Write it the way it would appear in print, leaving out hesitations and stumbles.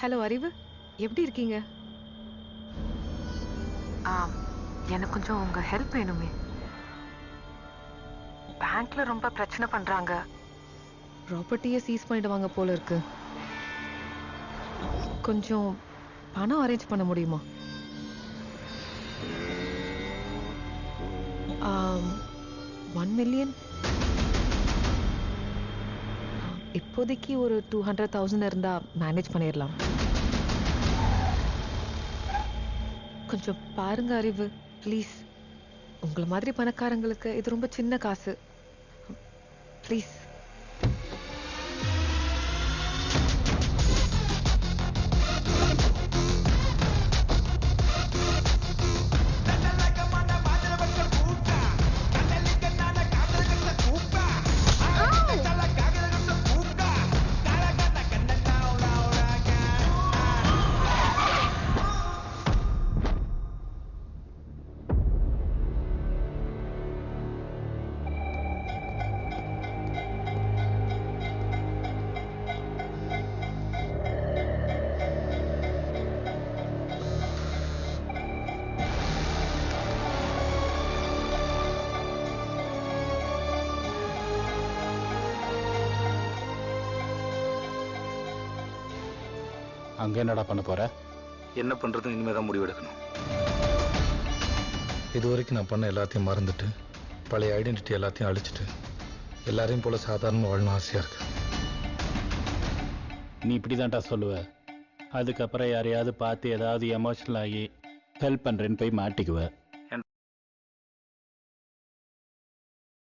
Hello அறிவு, எப்படி இருக்கீங்க? எனக்கு கொஞ்சம் உங்க ஹெல்ப் வேணுமே. பேங்க்ல ரொம்ப பிரச்சனை பண்றாங்க. ப்ராப்பர்ட்டியை சீஸ் பண்ணிடுவாங்க போல இருக்கு. கொஞ்சம் பணம் அரேஞ்ச் பண்ண முடியுமா? 1 மில்லியன். இப்போதைக்கு ஒரு 200,000 இருந்தா மேனேஜ் பண்ணிடலாம். கொஞ்சம் பாருங்க அறிவு, ப்ளீஸ். உங்களை மாதிரி பணக்காரங்களுக்கு இது ரொம்ப சின்ன காசு. ப்ளீஸ். அங்கே என்னடா பண்ண போற? என்ன பண்றது இனிமே தான் முடிவெடுக்கணும். இது வரைக்கும் நான் பண்ண எல்லாத்தையும் மறந்துட்டு, பழைய ஐடென்டிட்டி எல்லாத்தையும் அழிச்சிட்டு, எல்லாரையும் போல சாதாரண வாழணும் ஆசையா இருக்கு. நீ இப்படிதான்டா சொல்லுவ. அதுக்கப்புறம் யாரையாவது பார்த்து ஏதாவது எமோஷனல் ஆகி ஹெல்ப் பண்றேன்னு போய் மாட்டிக்குவ.